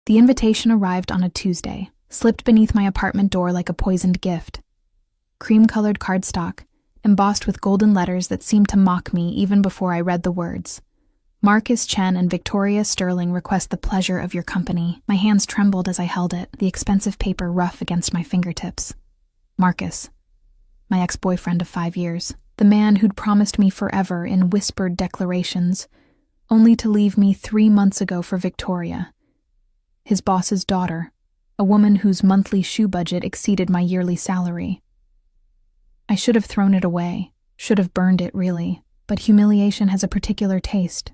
The invitation arrived on a Tuesday, slipped beneath my apartment door like a poisoned gift. Cream-colored cardstock, embossed with golden letters that seemed to mock me even before I read the words. Marcus Chen and Victoria Sterling request the pleasure of your company. My hands trembled as I held it, the expensive paper rough against my fingertips. Marcus, my ex-boyfriend of 5 years, the man who'd promised me forever in whispered declarations, only to leave me 3 months ago for Victoria, his boss's daughter, a woman whose monthly shoe budget exceeded my yearly salary. I should have thrown it away, should have burned it really, but humiliation has a particular taste,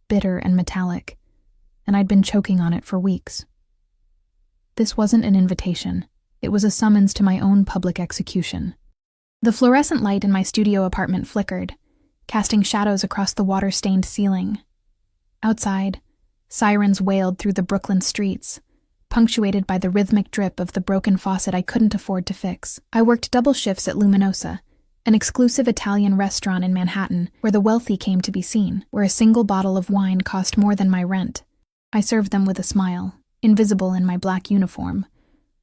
bitter and metallic, and I'd been choking on it for weeks. This wasn't an invitation. It was a summons to my own public execution. The fluorescent light in my studio apartment flickered, casting shadows across the water-stained ceiling. Outside, sirens wailed through the Brooklyn streets, punctuated by the rhythmic drip of the broken faucet I couldn't afford to fix. I worked double shifts at Luminosa, an exclusive Italian restaurant in Manhattan where the wealthy came to be seen, where a single bottle of wine cost more than my rent. I served them with a smile, invisible in my black uniform,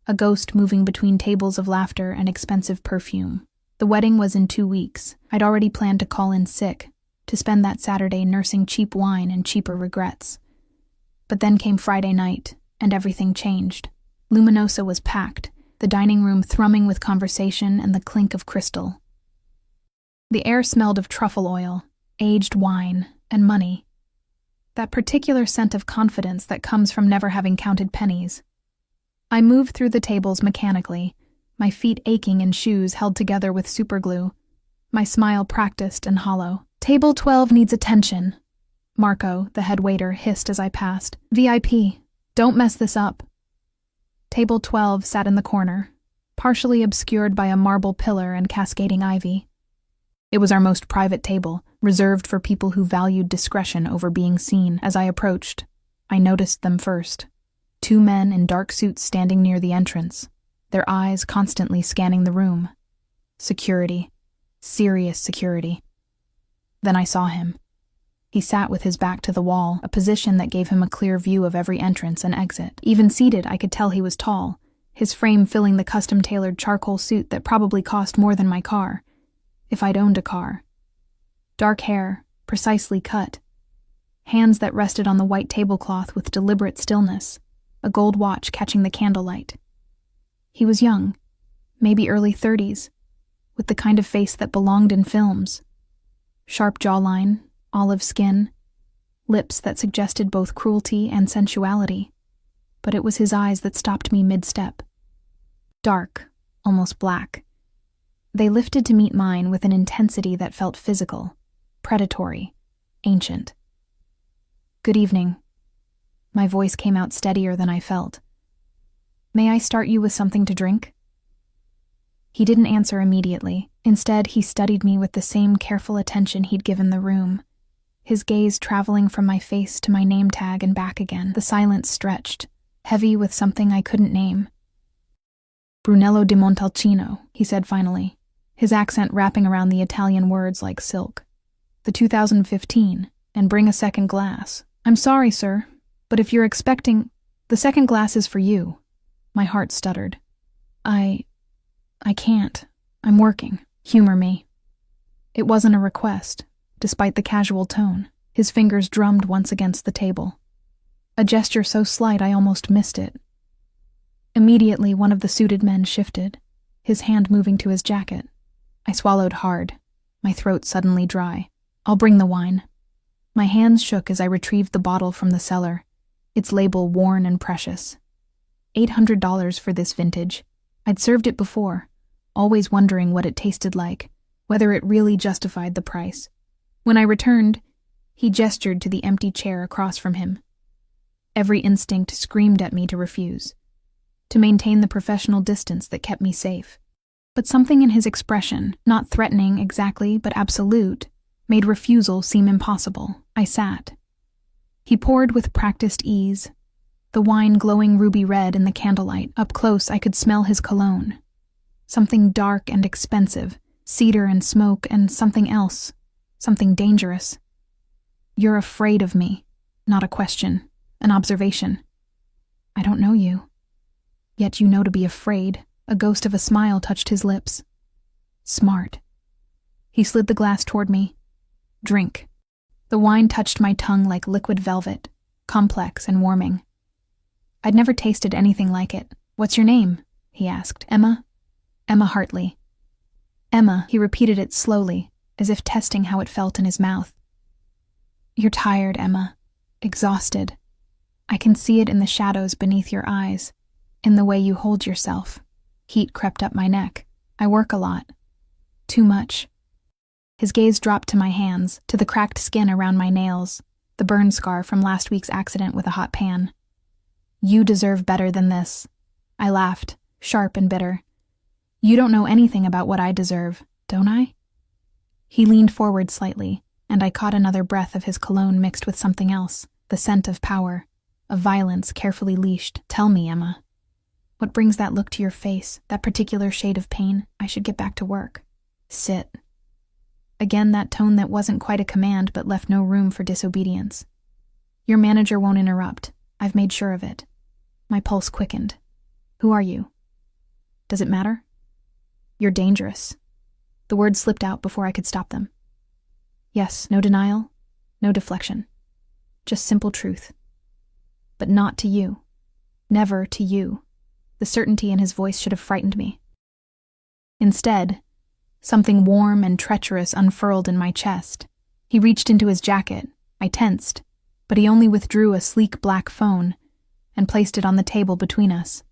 a ghost moving between tables of laughter and expensive perfume. The wedding was in 2 weeks. I'd already planned to call in sick, to spend that Saturday nursing cheap wine and cheaper regrets. But then came Friday night, and everything changed. Luminosa was packed, the dining room thrumming with conversation and the clink of crystal. The air smelled of truffle oil, aged wine, and money. That particular scent of confidence that comes from never having counted pennies. I moved through the tables mechanically, my feet aching in shoes held together with superglue, my smile practiced and hollow. "Table 12 needs attention," Marco, the head waiter, hissed as I passed. "VIP, don't mess this up." Table 12 sat in the corner, partially obscured by a marble pillar and cascading ivy. It was our most private table, reserved for people who valued discretion over being seen. As I approached, I noticed them first. 2 men in dark suits standing near the entrance, their eyes constantly scanning the room. Security. Serious security. Then I saw him. He sat with his back to the wall, a position that gave him a clear view of every entrance and exit. Even seated, I could tell he was tall, his frame filling the custom-tailored charcoal suit that probably cost more than my car, if I'd owned a car. Dark hair, precisely cut. Hands that rested on the white tablecloth with deliberate stillness, a gold watch catching the candlelight. He was young, maybe early 30s, with the kind of face that belonged in films. Sharp jawline, olive skin, lips that suggested both cruelty and sensuality. But it was his eyes that stopped me mid-step. Dark, almost black. They lifted to meet mine with an intensity that felt physical, predatory, ancient. "Good evening." My voice came out steadier than I felt. "May I start you with something to drink?" He didn't answer immediately. Instead, he studied me with the same careful attention he'd given the room, his gaze traveling from my face to my name tag and back again. The silence stretched, heavy with something I couldn't name. "Brunello di Montalcino," he said finally, his accent wrapping around the Italian words like silk. "The 2015, and bring a second glass." "I'm sorry, sir, but if you're expecting, the second glass is for you." My heart stuttered. I can't. I'm working. Humor me." It wasn't a request, despite the casual tone. His fingers drummed once against the table. A gesture so slight I almost missed it. Immediately, one of the suited men shifted, his hand moving to his jacket. I swallowed hard, my throat suddenly dry. "I'll bring the wine." My hands shook as I retrieved the bottle from the cellar, its label worn and precious. $800 for this vintage. I'd served it before, always wondering what it tasted like, whether it really justified the price. When I returned, he gestured to the empty chair across from him. Every instinct screamed at me to refuse, to maintain the professional distance that kept me safe. But something in his expression, not threatening exactly but absolute, made refusal seem impossible. I sat. He poured with practiced ease, the wine glowing ruby red in the candlelight. Up close I could smell his cologne. Something dark and expensive, cedar and smoke, and something else, something dangerous. "You're afraid of me." Not a question, an observation. don't know you. Yet you know to be afraid. A ghost of a smile touched his lips. Smart. He slid the glass toward me. Drink. The wine touched my tongue like liquid velvet, complex and warming. I'd never tasted anything like it. What's your name? He asked. Emma? Emma Hartley. Emma, he repeated it slowly, as if testing how it felt in his mouth. You're tired, Emma. Exhausted. I can see it in the shadows beneath your eyes, in the way you hold yourself. Heat crept up my neck. I work a lot. Too much. His gaze dropped to my hands, to the cracked skin around my nails, the burn scar from last week's accident with a hot pan. You deserve better than this. I laughed, sharp and bitter. You don't know anything about what I deserve, don't I? He leaned forward slightly, and I caught another breath of his cologne mixed with something else, the scent of power, of violence carefully leashed. Tell me, Emma. What brings that look to your face, that particular shade of pain? I should get back to work. Sit. Again, that tone that wasn't quite a command but left no room for disobedience. Your manager won't interrupt. I've made sure of it. My pulse quickened. Who are you? Does it matter? You're dangerous. The words slipped out before I could stop them. Yes, no denial, no deflection. Just simple truth. But not to you. Never to you. The certainty in his voice should have frightened me. Instead, something warm and treacherous unfurled in my chest. He reached into his jacket. I tensed, but he only withdrew a sleek black phone and placed it on the table between us.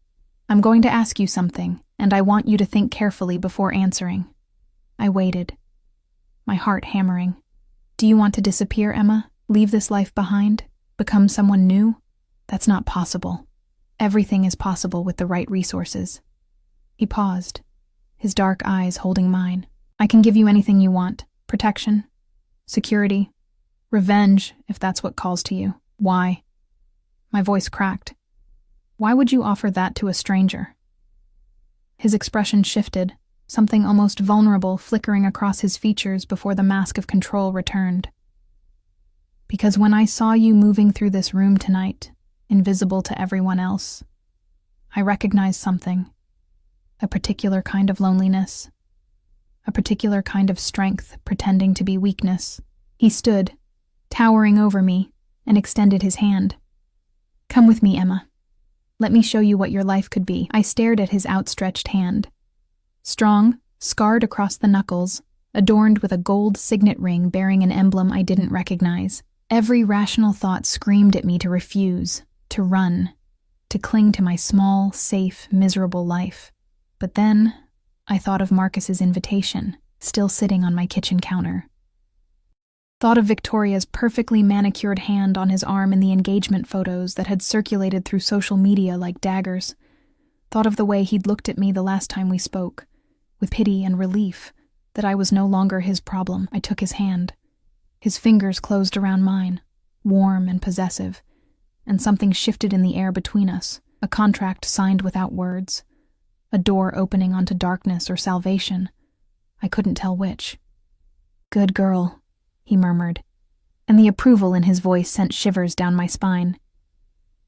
I'm going to ask you something, and I want you to think carefully before answering. I waited, my heart hammering. Do you want to disappear, Emma? Leave this life behind? Become someone new? That's not possible. Everything is possible with the right resources. He paused, his dark eyes holding mine. I can give you anything you want. Protection, security, revenge, if that's what calls to you. Why? My voice cracked. Why would you offer that to a stranger? His expression shifted, something almost vulnerable flickering across his features before the mask of control returned. Because when I saw you moving through this room tonight, invisible to everyone else, I recognized something. A particular kind of loneliness. A particular kind of strength pretending to be weakness. He stood, towering over me, and extended his hand. Come with me, Emma. Let me show you what your life could be. I stared at his outstretched hand. Strong, scarred across the knuckles, adorned with a gold signet ring bearing an emblem I didn't recognize. Every rational thought screamed at me to refuse, to run, to cling to my small, safe, miserable life. But then, I thought of Marcus's invitation, still sitting on my kitchen counter. Thought of Victoria's perfectly manicured hand on his arm in the engagement photos that had circulated through social media like daggers. Thought of the way he'd looked at me the last time we spoke, with pity and relief that I was no longer his problem. I took his hand. His fingers closed around mine, warm and possessive, and something shifted in the air between us, a contract signed without words, a door opening onto darkness or salvation. I couldn't tell which. Good girl, he murmured, and the approval in his voice sent shivers down my spine.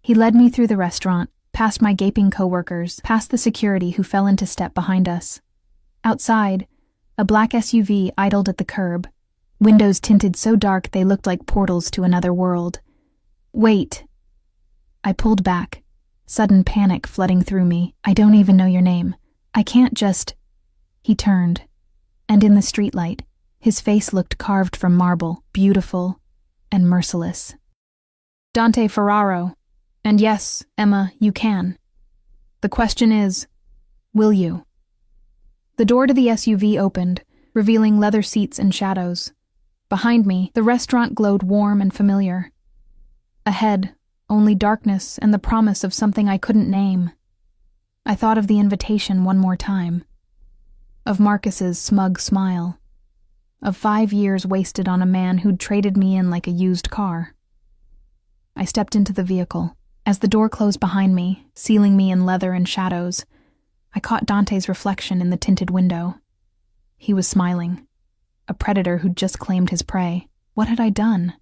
He led me through the restaurant, past my gaping coworkers, past the security who fell into step behind us. Outside, a black SUV idled at the curb, windows tinted so dark they looked like portals to another world. Wait. I pulled back, sudden panic flooding through me. I don't even know your name. I can't just... He turned, and in the streetlight, his face looked carved from marble, beautiful and merciless. Dante Ferraro. And yes, Emma, you can. The question is, will you? The door to the SUV opened, revealing leather seats and shadows. Behind me, the restaurant glowed warm and familiar. Ahead, only darkness and the promise of something I couldn't name. I thought of the invitation one more time. Of Marcus's smug smile. Of 5 years wasted on a man who'd traded me in like a used car. I stepped into the vehicle. As the door closed behind me, sealing me in leather and shadows, I caught Dante's reflection in the tinted window. He was smiling. A predator who'd just claimed his prey. What had I done?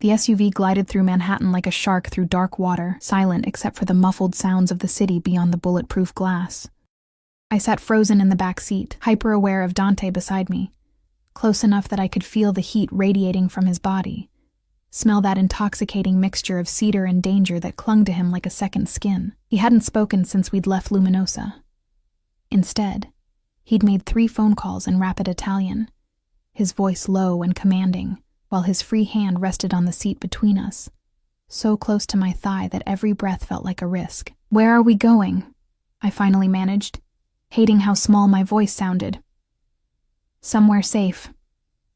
The SUV glided through Manhattan like a shark through dark water, silent except for the muffled sounds of the city beyond the bulletproof glass. I sat frozen in the back seat, hyper-aware of Dante beside me, close enough that I could feel the heat radiating from his body, smell that intoxicating mixture of cedar and danger that clung to him like a second skin. He hadn't spoken since we'd left Luminosa. Instead, he'd made 3 phone calls in rapid Italian, his voice low and commanding, while his free hand rested on the seat between us, so close to my thigh that every breath felt like a risk. "Where are we going?" I finally managed, hating how small my voice sounded. "Somewhere safe."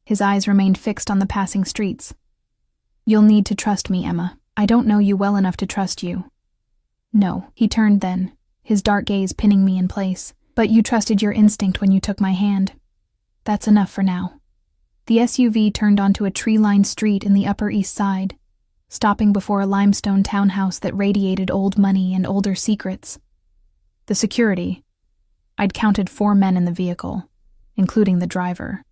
His eyes remained fixed on the passing streets. "You'll need to trust me, Emma. I don't know you well enough to trust you." "No." He turned then, his dark gaze pinning me in place. "But you trusted your instinct when you took my hand. That's enough for now." The SUV turned onto a tree-lined street in the Upper East Side, stopping before a limestone townhouse that radiated old money and older secrets. The security, I'd counted 4 men in the vehicle, including the driver,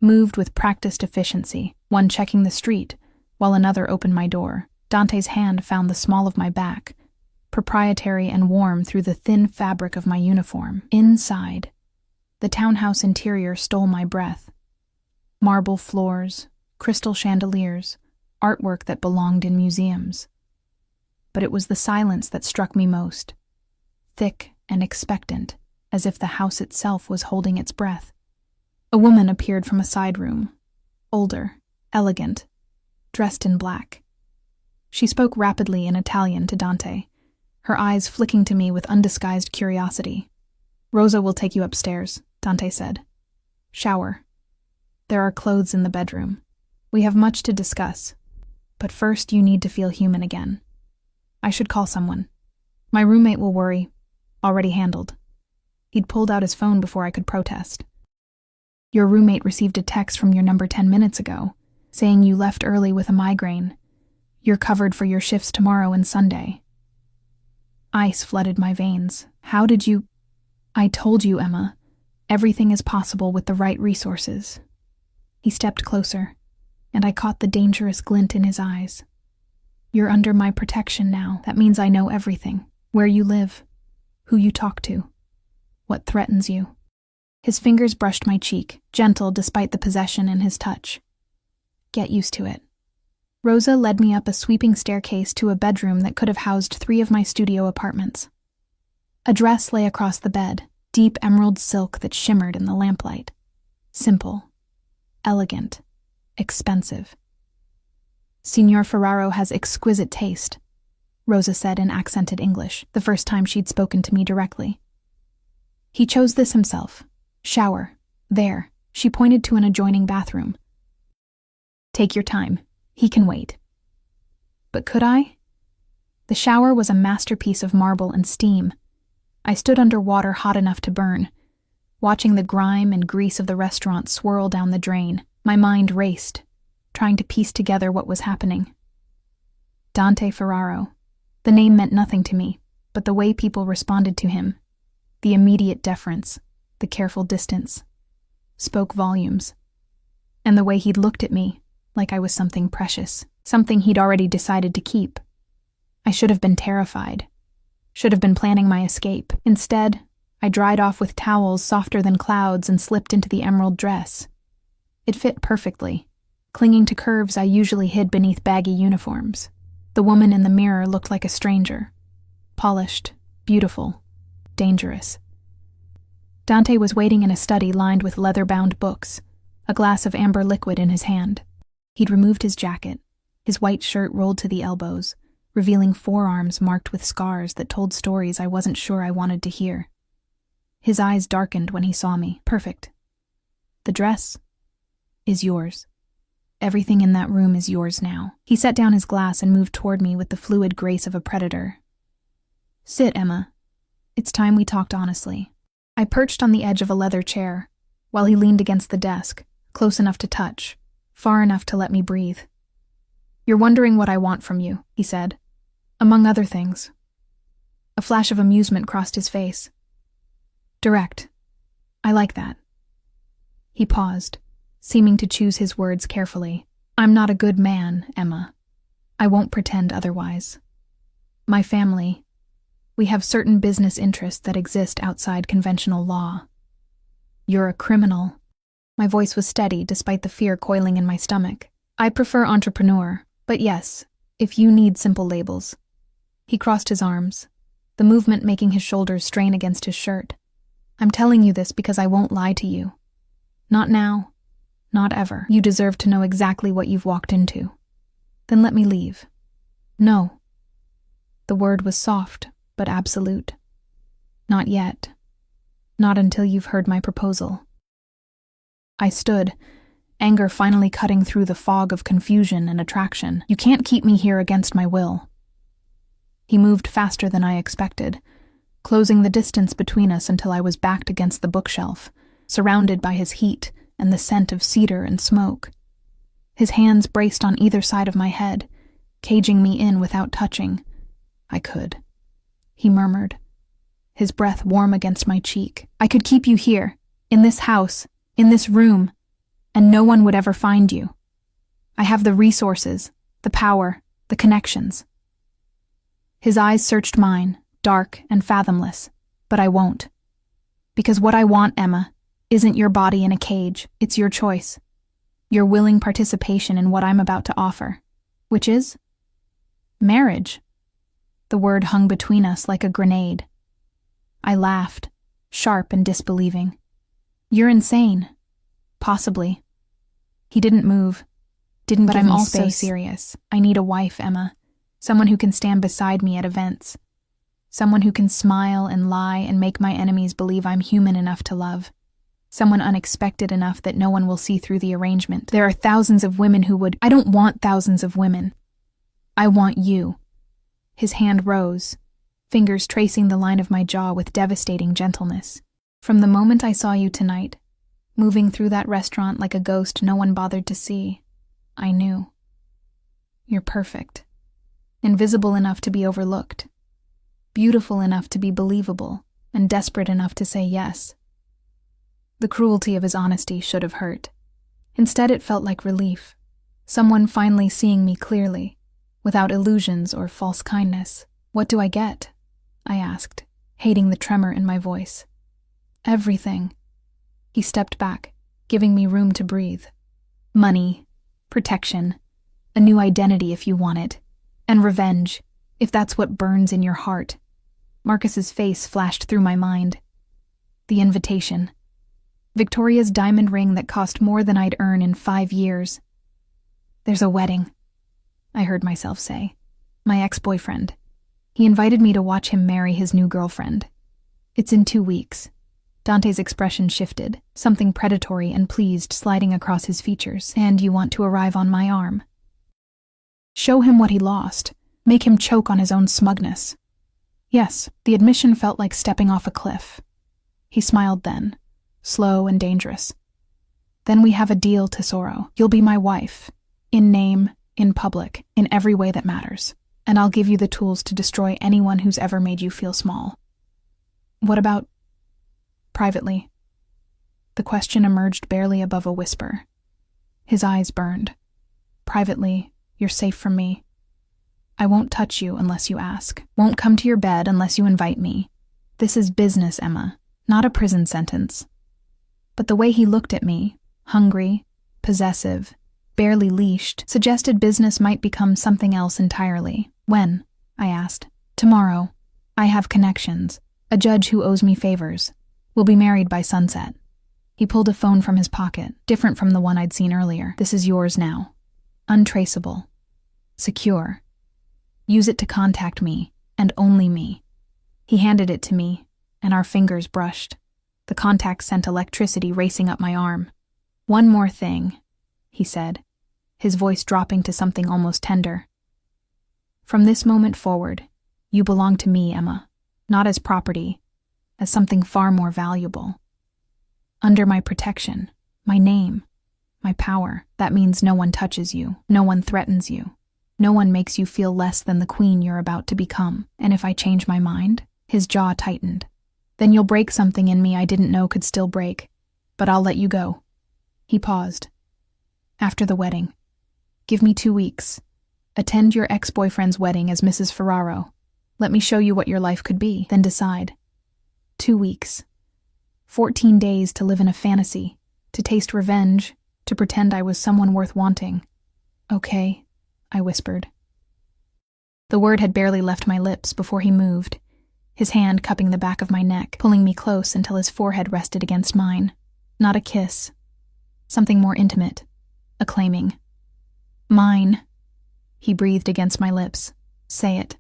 moved with practiced efficiency, one checking the street, while another opened my door. Dante's hand found the small of my back, proprietary and warm through the thin fabric of my uniform. Inside, the townhouse interior stole my breath. Marble floors, crystal chandeliers, artwork that belonged in museums. But it was the silence that struck me most, thick and expectant, as if the house itself was holding its breath. A woman appeared from a side room, older, elegant, dressed in black. She spoke rapidly in Italian to Dante, her eyes flicking to me with undisguised curiosity. "Rosa will take you upstairs," Dante said. "Shower. There are clothes in the bedroom. We have much to discuss, but first you need to feel human again. I should call someone. My roommate will worry. Already handled." He'd pulled out his phone before I could protest. "Your roommate received a text from your number 10 minutes ago, saying you left early with a migraine. You're covered for your shifts tomorrow and Sunday." Ice flooded my veins. "How did you—" "I told you, Emma. Everything is possible with the right resources." He stepped closer, and I caught the dangerous glint in his eyes. "You're under my protection now. That means I know everything. Where you live, who you talk to, what threatens you." His fingers brushed my cheek, gentle despite the possession in his touch. "Get used to it." Rosa led me up a sweeping staircase to a bedroom that could have housed 3 of my studio apartments. A dress lay across the bed, deep emerald silk that shimmered in the lamplight. Simple, elegant, expensive. "Signor Ferraro has exquisite taste," Rosa said in accented English, the first time she'd spoken to me directly. "He chose this himself. Shower. There." She pointed to an adjoining bathroom. "Take your time. He can wait." But could I? The shower was a masterpiece of marble and steam. I stood under water hot enough to burn, watching the grime and grease of the restaurant swirl down the drain. My mind raced, trying to piece together what was happening. Dante Ferraro. The name meant nothing to me, but the way people responded to him, the immediate deference, the careful distance, spoke volumes. And the way he'd looked at me, like I was something precious, something he'd already decided to keep. I should have been terrified, should have been planning my escape. Instead, I dried off with towels softer than clouds and slipped into the emerald dress. It fit perfectly, clinging to curves I usually hid beneath baggy uniforms. The woman in the mirror looked like a stranger, polished, beautiful, dangerous. Dante was waiting in a study lined with leather-bound books, a glass of amber liquid in his hand. He'd removed his jacket, his white shirt rolled to the elbows, revealing forearms marked with scars that told stories I wasn't sure I wanted to hear. His eyes darkened when he saw me. "Perfect. The dress is yours. Everything in that room is yours now." He set down his glass and moved toward me with the fluid grace of a predator. "Sit, Emma. It's time we talked honestly." I perched on the edge of a leather chair, while he leaned against the desk, close enough to touch, far enough to let me breathe. "You're wondering what I want from you," he said. "Among other things." A flash of amusement crossed his face. "Direct. I like that." He paused, seeming to choose his words carefully. I'm not a good man, Emma. I won't pretend otherwise. My family, we have certain business interests that exist outside conventional law. You're a criminal. My voice was steady despite the fear coiling in my stomach. I prefer entrepreneur, but yes, if you need simple labels. He crossed his arms, the movement making his shoulders strain against his shirt. I'm telling you this because I won't lie to you. Not now, not ever. You deserve to know exactly what you've walked into. Then let me leave. No. The word was soft, but absolute. Not yet. Not until you've heard my proposal. I stood, anger finally cutting through the fog of confusion and attraction. You can't keep me here against my will. He moved faster than I expected, closing the distance between us until I was backed against the bookshelf, surrounded by his heat and the scent of cedar and smoke. His hands braced on either side of my head, caging me in without touching. I could. He murmured, his breath warm against my cheek. I could keep you here, in this house, in this room, and no one would ever find you. I have the resources, the power, the connections. His eyes searched mine, dark and fathomless, but I won't. Because what I want, Emma, isn't your body in a cage, it's your choice. Your willing participation in what I'm about to offer, which is marriage. The word hung between us like a grenade. I laughed, sharp and disbelieving. You're insane. Possibly. He didn't move. Didn't give me space. But I'm also serious. I need a wife, Emma. Someone who can stand beside me at events. Someone who can smile and lie and make my enemies believe I'm human enough to love. Someone unexpected enough that no one will see through the arrangement. There are thousands of women who would— I don't want thousands of women. I want you. His hand rose, fingers tracing the line of my jaw with devastating gentleness. From the moment I saw you tonight, moving through that restaurant like a ghost no one bothered to see, I knew. You're perfect. Invisible enough to be overlooked. Beautiful enough to be believable, and desperate enough to say yes. The cruelty of his honesty should have hurt. Instead, it felt like relief. Someone finally seeing me clearly, without illusions or false kindness. What do I get? I asked, hating the tremor in my voice. Everything. He stepped back, giving me room to breathe. Money, protection, a new identity if you want it, and revenge, if that's what burns in your heart. Marcus's face flashed through my mind. The invitation. Victoria's diamond ring that cost more than I'd earn in 5 years. There's a wedding, I heard myself say. My ex-boyfriend. He invited me to watch him marry his new girlfriend. It's in 2 weeks. Dante's expression shifted, something predatory and pleased sliding across his features. And you want to arrive on my arm. Show him what he lost. Make him choke on his own smugness. Yes, the admission felt like stepping off a cliff. He smiled then, slow and dangerous. Then we have a deal, Tesoro. You'll be my wife. In name, in public, in every way that matters. And I'll give you the tools to destroy anyone who's ever made you feel small. What about privately? The question emerged barely above a whisper. His eyes burned. Privately, you're safe from me. I won't touch you unless you ask. Won't come to your bed unless you invite me. This is business, Emma, not a prison sentence. But the way he looked at me, hungry, possessive, barely leashed, suggested business might become something else entirely. When? I asked. Tomorrow. I have connections. A judge who owes me favors. We'll be married by sunset. He pulled a phone from his pocket, different from the one I'd seen earlier. This is yours now. Untraceable. Secure. Use it to contact me, and only me. He handed it to me, and our fingers brushed. The contact sent electricity racing up my arm. One more thing, he said, his voice dropping to something almost tender. From this moment forward, you belong to me, Emma, not as property, as something far more valuable. Under my protection, my name, my power, that means no one touches you, no one threatens you. No one makes you feel less than the queen you're about to become. And if I change my mind, his jaw tightened. Then you'll break something in me I didn't know could still break. But I'll let you go. He paused. After the wedding. Give me 2 weeks. Attend your ex-boyfriend's wedding as Mrs. Ferraro. Let me show you what your life could be, then decide. 2 weeks. 14 days to live in a fantasy, to taste revenge, to pretend I was someone worth wanting. Okay, I whispered. The word had barely left my lips before he moved, his hand cupping the back of my neck, pulling me close until his forehead rested against mine. Not a kiss. Something more intimate. Acclaiming. Mine. He breathed against my lips. Say it.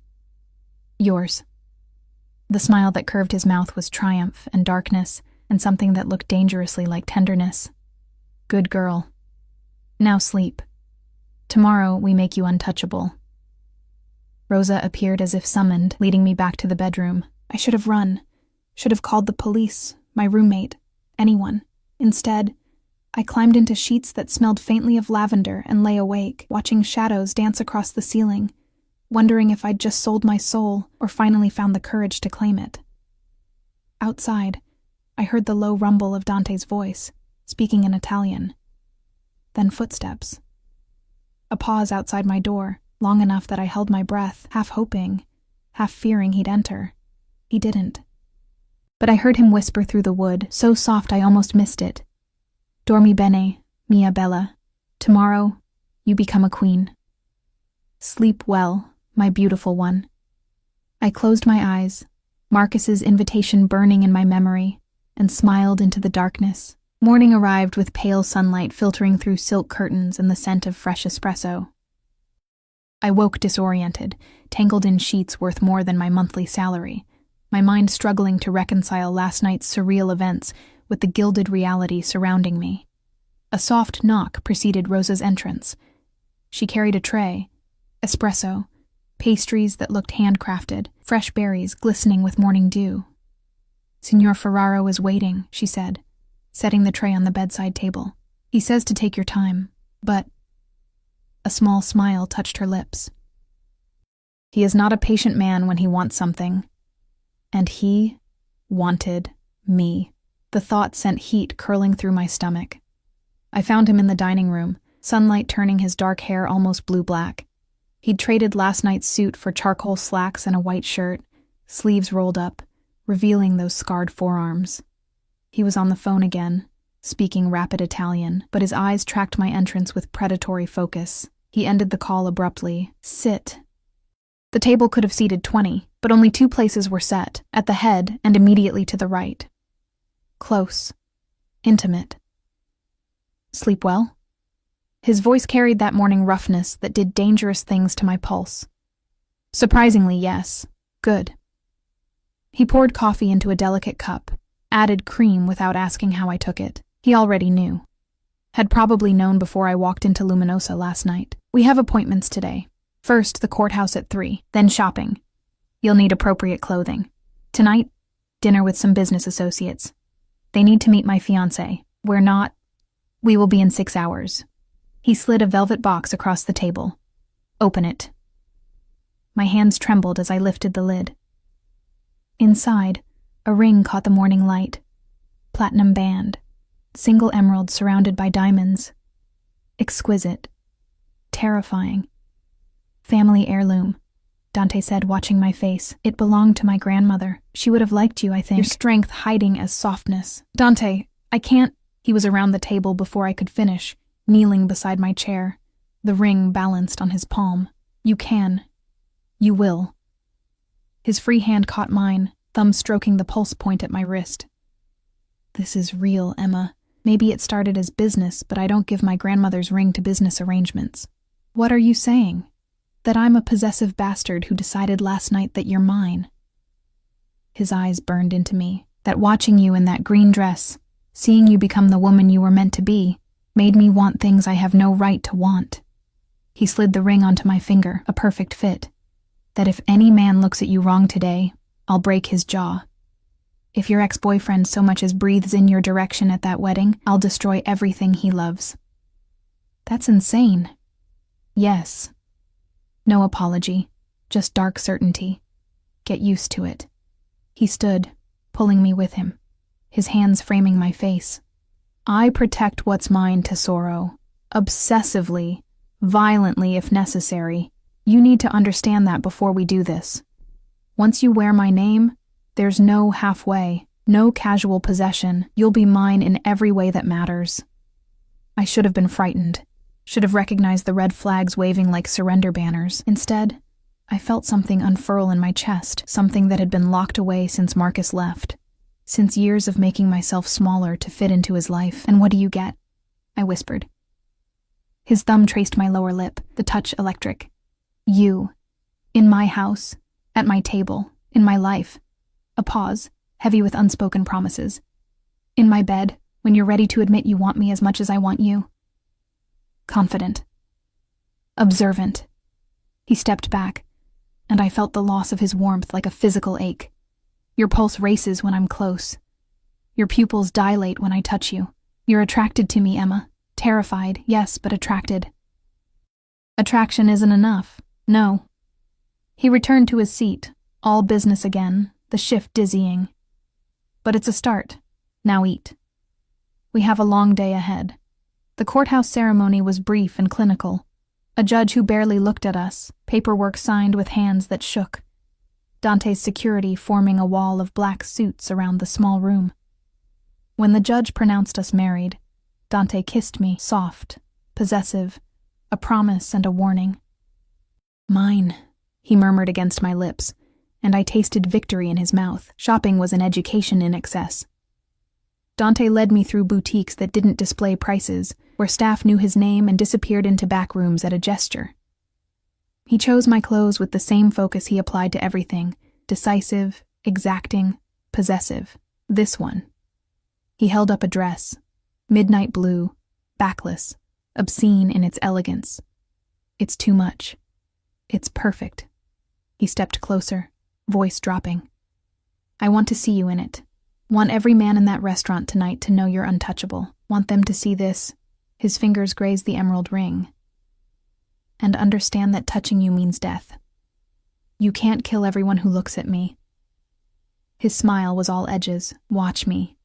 Yours. The smile that curved his mouth was triumph and darkness, and something that looked dangerously like tenderness. Good girl. Now sleep. Tomorrow we make you untouchable. Rosa appeared as if summoned, leading me back to the bedroom. I should have run. Should have called the police, my roommate, anyone. Instead, I climbed into sheets that smelled faintly of lavender and lay awake, watching shadows dance across the ceiling, wondering if I'd just sold my soul or finally found the courage to claim it. Outside, I heard the low rumble of Dante's voice, speaking in Italian. Then footsteps. A pause outside my door, long enough that I held my breath, half hoping, half fearing he'd enter. He didn't. But I heard him whisper through the wood, so soft I almost missed it. Dormi bene, mia bella. Tomorrow, you become a queen. Sleep well, my beautiful one. I closed my eyes, Marcus's invitation burning in my memory, and smiled into the darkness. Morning arrived with pale sunlight filtering through silk curtains and the scent of fresh espresso. I woke disoriented, tangled in sheets worth more than my monthly salary, my mind struggling to reconcile last night's surreal events with the gilded reality surrounding me. A soft knock preceded Rosa's entrance. She carried a tray, espresso, pastries that looked handcrafted, fresh berries glistening with morning dew. Signor Ferraro is waiting, she said, setting the tray on the bedside table. He says to take your time, but... A small smile touched her lips. He is not a patient man when he wants something. And he wanted me. The thought sent heat curling through my stomach. I found him in the dining room, sunlight turning his dark hair almost blue-black. He'd traded last night's suit for charcoal slacks and a white shirt, sleeves rolled up, revealing those scarred forearms. He was on the phone again, speaking rapid Italian, but his eyes tracked my entrance with predatory focus. He ended the call abruptly. Sit. The table could have seated 20, but only 2 places were set, at the head and immediately to the right. Close. Intimate. Sleep well? His voice carried that morning roughness that did dangerous things to my pulse. Surprisingly, yes. Good. He poured coffee into a delicate cup, added cream without asking how I took it. He already knew. Had probably known before I walked into Luminosa last night. We have appointments today. First, the courthouse at 3, then shopping. You'll need appropriate clothing. Tonight, dinner with some business associates. They need to meet my fiancé. We will be in 6 hours. He slid a velvet box across the table. Open it. My hands trembled as I lifted the lid. Inside, a ring caught the morning light. Platinum band. Single emerald surrounded by diamonds. Exquisite. Terrifying. Family heirloom, Dante said, watching my face. It belonged to my grandmother. She would have liked you, I think. Your strength hiding as softness. Dante, I can't... He was around the table before I could finish, kneeling beside my chair, the ring balanced on his palm. You can. You will. His free hand caught mine, thumb stroking the pulse point at my wrist. This is real, Emma. Maybe it started as business, but I don't give my grandmother's ring to business arrangements. What are you saying? That I'm a possessive bastard who decided last night that you're mine? His eyes burned into me. That watching you in that green dress, seeing you become the woman you were meant to be, made me want things I have no right to want. He slid the ring onto my finger, a perfect fit. That if any man looks at you wrong today, I'll break his jaw. If your ex-boyfriend so much as breathes in your direction at that wedding, I'll destroy everything he loves. That's insane. Yes. No apology, just dark certainty. Get used to it. He stood, pulling me with him, his hands framing my face. I protect what's mine, Tesoro. Obsessively, Violently if necessary. You need to understand that before we do this. Once you wear my name, there's no halfway, no casual possession. You'll be mine in every way that matters. I should have been frightened, should have recognized the red flags waving like surrender banners. Instead, I felt something unfurl in my chest, something that had been locked away since Marcus left, since years of making myself smaller to fit into his life. And what do you get? I whispered. His thumb traced my lower lip, the touch electric. You. In my house. At my table. In my life. A pause, heavy with unspoken promises. In my bed, when you're ready to admit you want me as much as I want you. Confident. Observant. He stepped back, and I felt the loss of his warmth like a physical ache. Your pulse races when I'm close. Your pupils dilate when I touch you. You're attracted to me, Emma. Terrified, yes, but attracted. Attraction isn't enough. No. He returned to his seat, all business again, the shift dizzying. But it's a start. Now eat. We have a long day ahead. The courthouse ceremony was brief and clinical. A judge who barely looked at us, paperwork signed with hands that shook. Dante's security forming a wall of black suits around the small room. When the judge pronounced us married, Dante kissed me, soft, possessive, a promise and a warning. Mine, he murmured against my lips, and I tasted victory in his mouth. Shopping was an education in excess. Dante led me through boutiques that didn't display prices, where staff knew his name and disappeared into back rooms at a gesture. He chose my clothes with the same focus he applied to everything, decisive, exacting, possessive. This one. He held up a dress, midnight blue, backless, obscene in its elegance. It's too much. It's perfect. He stepped closer, voice dropping. I want to see you in it. Want every man in that restaurant tonight to know you're untouchable. Want them to see this. His fingers grazed the emerald ring. And understand that touching you means death. You can't kill everyone who looks at me. His smile was all edges. Watch me.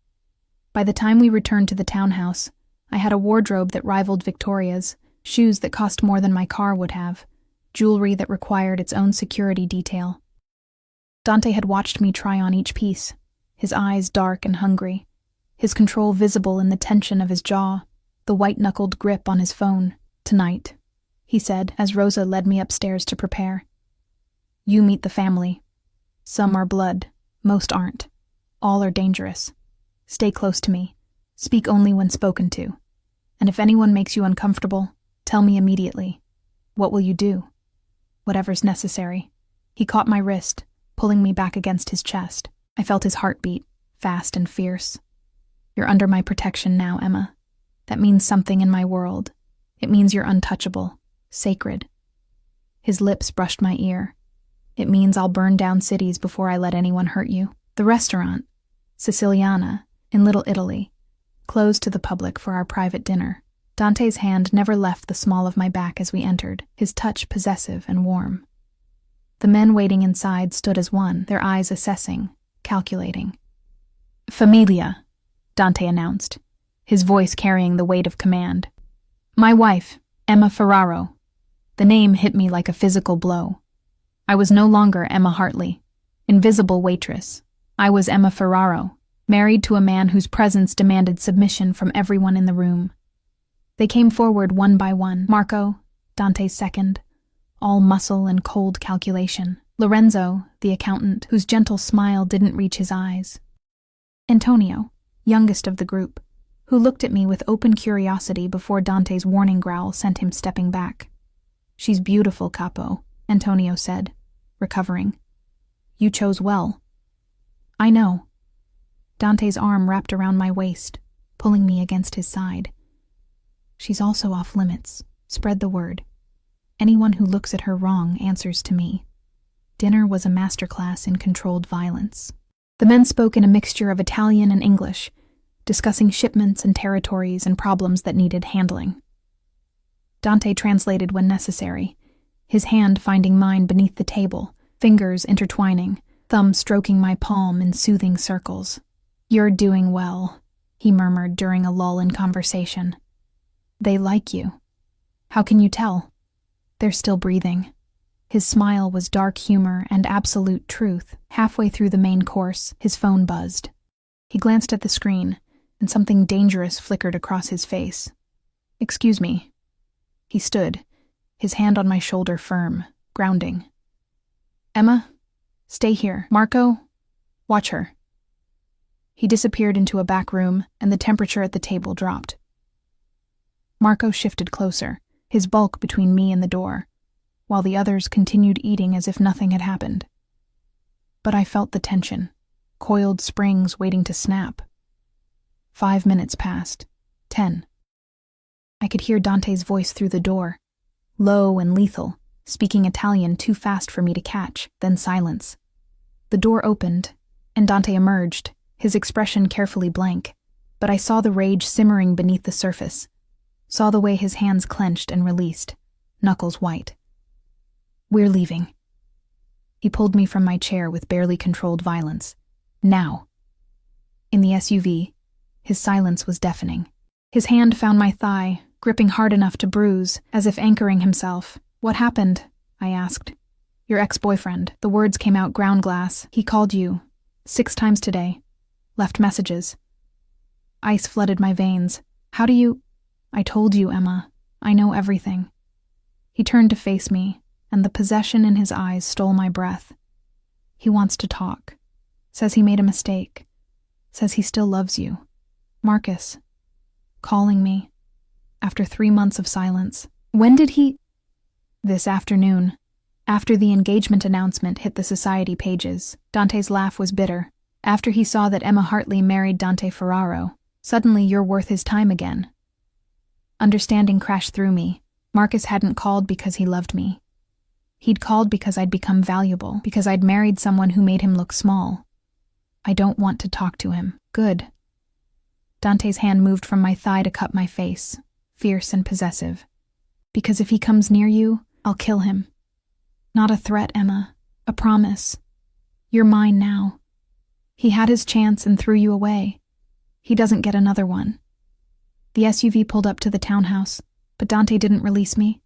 By the time we returned to the townhouse, I had a wardrobe that rivaled Victoria's, shoes that cost more than my car would have, jewelry that required its own security detail. Dante had watched me try on each piece, his eyes dark and hungry, his control visible in the tension of his jaw, the white-knuckled grip on his phone. Tonight, he said, as Rosa led me upstairs to prepare. You meet the family. Some are blood, most aren't. All are dangerous. Stay close to me. Speak only when spoken to. And if anyone makes you uncomfortable, tell me immediately. What will you do? Whatever's necessary. He caught my wrist, pulling me back against his chest. I felt his heartbeat, fast and fierce. You're under my protection now, Emma. That means something in my world. It means you're untouchable, sacred. His lips brushed my ear. It means I'll burn down cities before I let anyone hurt you. The restaurant, Siciliana, in Little Italy, closed to the public for our private dinner. Dante's hand never left the small of my back as we entered, his touch possessive and warm. The men waiting inside stood as one, their eyes assessing, calculating. Familia, Dante announced, his voice carrying the weight of command. My wife, Emma Ferraro. The name hit me like a physical blow. I was no longer Emma Hartley, invisible waitress. I was Emma Ferraro, married to a man whose presence demanded submission from everyone in the room. They came forward one by one. Marco, Dante's second, all muscle and cold calculation. Lorenzo, the accountant, whose gentle smile didn't reach his eyes. Antonio, youngest of the group, who looked at me with open curiosity before Dante's warning growl sent him stepping back. She's beautiful, Capo, Antonio said, recovering. You chose well. I know. Dante's arm wrapped around my waist, pulling me against his side. She's also off limits. Spread the word. Anyone who looks at her wrong answers to me. Dinner was a masterclass in controlled violence. The men spoke in a mixture of Italian and English, discussing shipments and territories and problems that needed handling. Dante translated when necessary, his hand finding mine beneath the table, fingers intertwining, thumb stroking my palm in soothing circles. You're doing well, he murmured during a lull in conversation. They like you. How can you tell? They're still breathing. His smile was dark humor and absolute truth. Halfway through the main course, his phone buzzed. He glanced at the screen, and something dangerous flickered across his face. "Excuse me." He stood, his hand on my shoulder firm, grounding. "Emma, stay here. Marco, watch her." He disappeared into a back room, and the temperature at the table dropped. Marco shifted closer, his bulk between me and the door, while the others continued eating as if nothing had happened. But I felt the tension, coiled springs waiting to snap. 5 minutes passed. 10. I could hear Dante's voice through the door, low and lethal, speaking Italian too fast for me to catch, then silence. The door opened, and Dante emerged, his expression carefully blank, but I saw the rage simmering beneath the surface, saw the way his hands clenched and released, knuckles white. "We're leaving." He pulled me from my chair with barely controlled violence. "Now." In the SUV, his silence was deafening. His hand found my thigh, gripping hard enough to bruise, as if anchoring himself. "What happened?" I asked. "Your ex-boyfriend." The words came out ground glass. "He called you 6 times today. Left messages." Ice flooded my veins. "How do you—" "I told you, Emma. I know everything." He turned to face me, and the possession in his eyes stole my breath. "He wants to talk. Says he made a mistake. Says he still loves you. Marcus. Calling me. After 3 months of silence." "When did he—" "This afternoon. After the engagement announcement hit the society pages." Dante's laugh was bitter. "After he saw that Emma Hartley married Dante Ferraro. Suddenly you're worth his time again." Understanding crashed through me. Marcus hadn't called because he loved me. He'd called because I'd become valuable, because I'd married someone who made him look small. "I don't want to talk to him." "Good." Dante's hand moved from my thigh to cup my face, fierce and possessive. "Because if he comes near you, I'll kill him." "Not a threat, Emma. A promise. You're mine now. He had his chance and threw you away. He doesn't get another one." The SUV pulled up to the townhouse, but Dante didn't release me.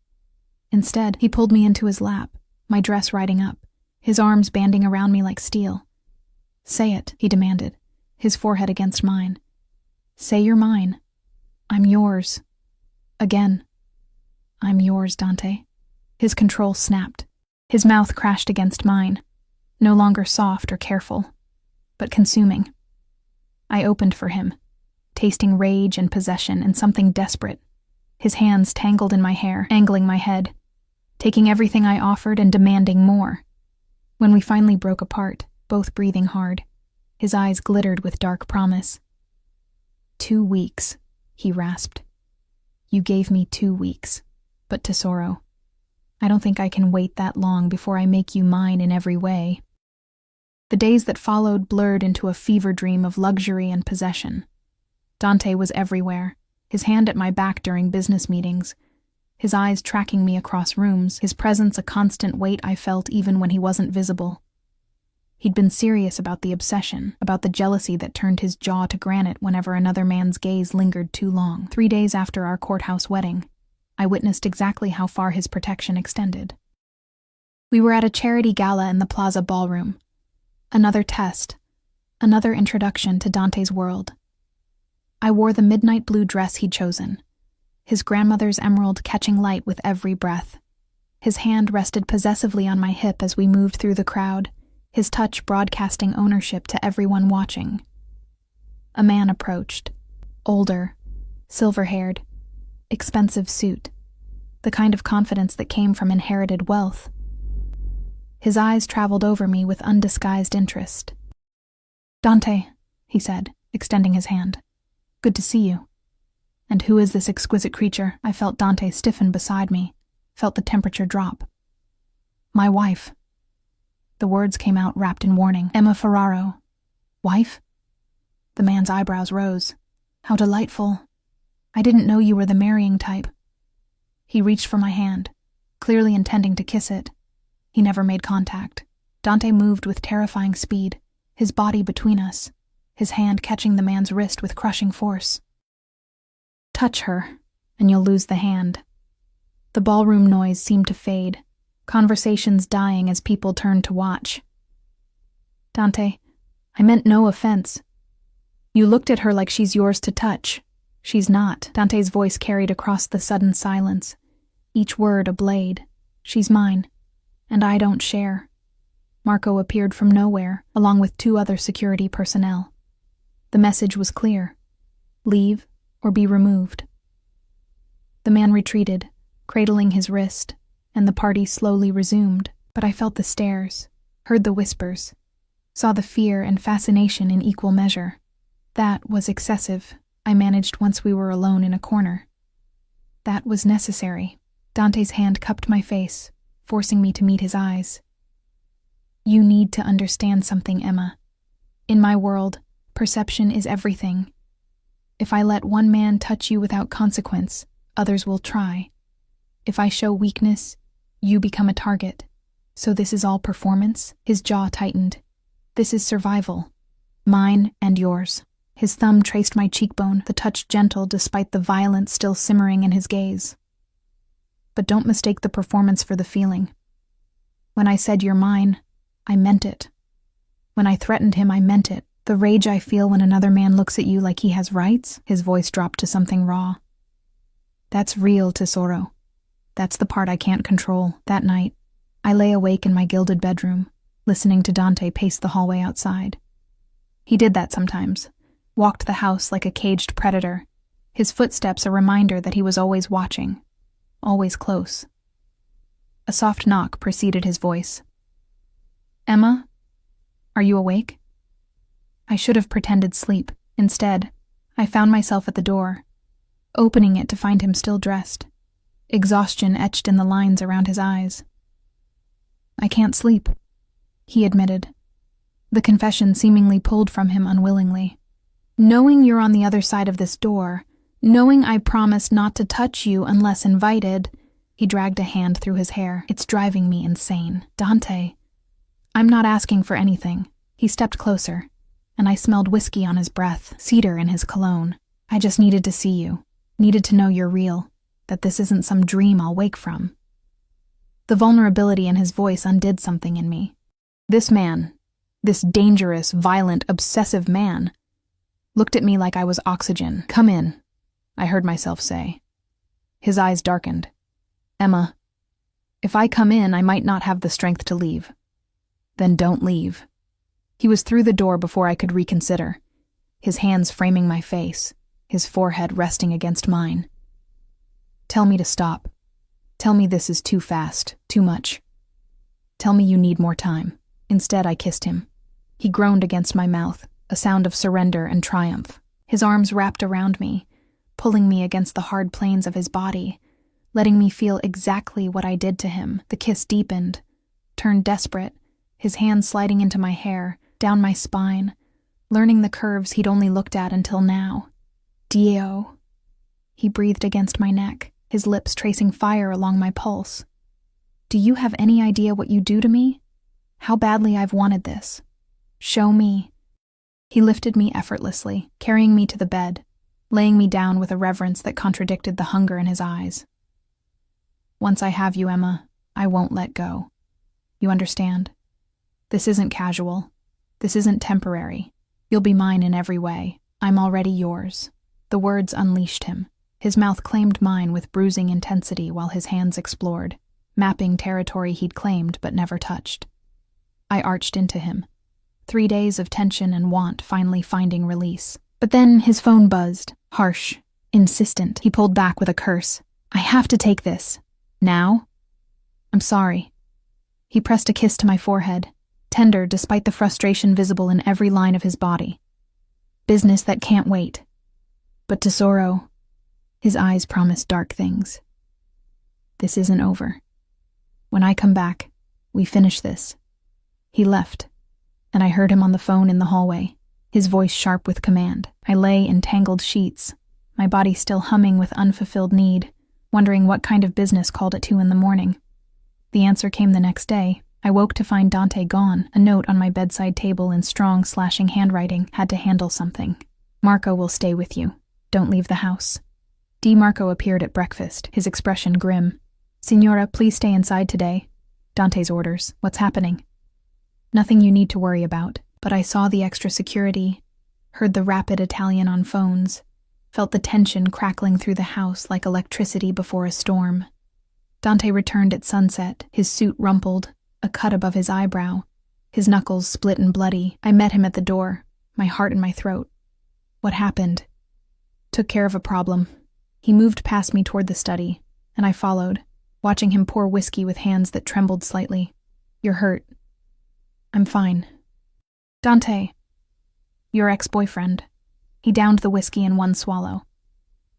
Instead, he pulled me into his lap, my dress riding up, his arms banding around me like steel. "Say it," he demanded, his forehead against mine. "Say you're mine. I'm yours. Again." "I'm yours, Dante." His control snapped. His mouth crashed against mine, no longer soft or careful, but consuming. I opened for him, tasting rage and possession and something desperate. His hands tangled in my hair, angling my head, taking everything I offered and demanding more. When we finally broke apart, both breathing hard, his eyes glittered with dark promise. 2 weeks, he rasped. "You gave me 2 weeks, but Tesoro, I don't think I can wait that long before I make you mine in every way." The days that followed blurred into a fever dream of luxury and possession. Dante was everywhere, his hand at my back during business meetings, his eyes tracking me across rooms, his presence a constant weight I felt even when he wasn't visible. He'd been serious about the obsession, about the jealousy that turned his jaw to granite whenever another man's gaze lingered too long. 3 days after our courthouse wedding, I witnessed exactly how far his protection extended. We were at a charity gala in the Plaza Ballroom. Another test, another introduction to Dante's world. I wore the midnight blue dress he'd chosen, his grandmother's emerald catching light with every breath. His hand rested possessively on my hip as we moved through the crowd, his touch broadcasting ownership to everyone watching. A man approached, older, silver-haired, expensive suit, the kind of confidence that came from inherited wealth. His eyes traveled over me with undisguised interest. "Dante," he said, extending his hand. "Good to see you." "And who is this exquisite creature?" I felt Dante stiffen beside me, felt the temperature drop. "My wife." The words came out wrapped in warning. "Emma Ferraro." "Wife?" The man's eyebrows rose. "How delightful. I didn't know you were the marrying type." He reached for my hand, clearly intending to kiss it. He never made contact. Dante moved with terrifying speed, his body between us, his hand catching the man's wrist with crushing force. "Touch her, and you'll lose the hand." The ballroom noise seemed to fade, conversations dying as people turned to watch. Dante, I meant no offense. You looked at her like she's yours to touch. She's not. Dante's voice carried across the sudden silence, each word a blade. She's mine, and I don't share. Marco appeared from nowhere, along with 2 other security personnel. The message was clear: leave or be removed. The man retreated, cradling his wrist, and the party slowly resumed, but I felt the stares, heard the whispers, saw the fear and fascination in equal measure. That was excessive, I managed once we were alone in a corner. That was necessary. Dante's hand cupped my face, forcing me to meet his eyes. You need to understand something, Emma. In my world, perception is everything. If I let one man touch you without consequence, others will try. If I show weakness, you become a target. So this is all performance? His jaw tightened. This is survival. Mine and yours. His thumb traced my cheekbone, the touch gentle despite the violence still simmering in his gaze. But don't mistake the performance for the feeling. When I said you're mine, I meant it. When I threatened him, I meant it. The rage I feel when another man looks at you like he has rights, his voice dropped to something raw. That's real, Tesoro. That's the part I can't control. That night, I lay awake in my gilded bedroom, listening to Dante pace the hallway outside. He did that sometimes, walked the house like a caged predator, his footsteps a reminder that he was always watching, always close. A soft knock preceded his voice. Emma, are you awake? I should have pretended sleep. Instead, I found myself at the door, opening it to find him still dressed, exhaustion etched in the lines around his eyes. I can't sleep, he admitted, the confession seemingly pulled from him unwillingly. Knowing you're on the other side of this door, knowing I promised not to touch you unless invited, he dragged a hand through his hair. It's driving me insane. Dante, I'm not asking for anything. He stepped closer, and I smelled whiskey on his breath, cedar in his cologne. I just needed to see you, needed to know you're real, that this isn't some dream I'll wake from. The vulnerability in his voice undid something in me. This man, this dangerous, violent, obsessive man, looked at me like I was oxygen. Come in, I heard myself say. His eyes darkened. Emma, if I come in, I might not have the strength to leave. Then don't leave. He was through the door before I could reconsider, his hands framing my face, his forehead resting against mine. Tell me to stop. Tell me this is too fast, too much. Tell me you need more time. Instead, I kissed him. He groaned against my mouth, a sound of surrender and triumph. His arms wrapped around me, pulling me against the hard planes of his body, letting me feel exactly what I did to him. The kiss deepened, turned desperate, his hand sliding into my hair, down my spine, learning the curves he'd only looked at until now. Dio. He breathed against my neck, his lips tracing fire along my pulse. Do you have any idea what you do to me? How badly I've wanted this. Show me. He lifted me effortlessly, carrying me to the bed, laying me down with a reverence that contradicted the hunger in his eyes. Once I have you, Emma, I won't let go. You understand? This isn't casual. This isn't temporary. You'll be mine in every way. I'm already yours. The words unleashed him. His mouth claimed mine with bruising intensity while his hands explored, mapping territory he'd claimed but never touched. I arched into him, 3 days of tension and want finally finding release. But then his phone buzzed, harsh, insistent. He pulled back with a curse. I have to take this. Now? I'm sorry. He pressed a kiss to my forehead, tender despite the frustration visible in every line of his body. Business that can't wait. But Tesoro, his eyes promised dark things. This isn't over. When I come back, we finish this. He left, and I heard him on the phone in the hallway, his voice sharp with command. I lay in tangled sheets, my body still humming with unfulfilled need, wondering what kind of business called at 2 a.m. The answer came the next day. I woke to find Dante gone. A note on my bedside table in strong, slashing handwriting. Had to handle something. Marco will stay with you. Don't leave the house. D. Marco appeared at breakfast, his expression grim. Signora, please stay inside today. Dante's orders. What's happening? Nothing you need to worry about, but I saw the extra security, heard the rapid Italian on phones, felt the tension crackling through the house like electricity before a storm. Dante returned at sunset, his suit rumpled, a cut above his eyebrow, his knuckles split and bloody. I met him at the door, my heart in my throat. What happened? Took care of a problem. He moved past me toward the study, and I followed, watching him pour whiskey with hands that trembled slightly. You're hurt. I'm fine. Dante. Your ex-boyfriend. He downed the whiskey in one swallow.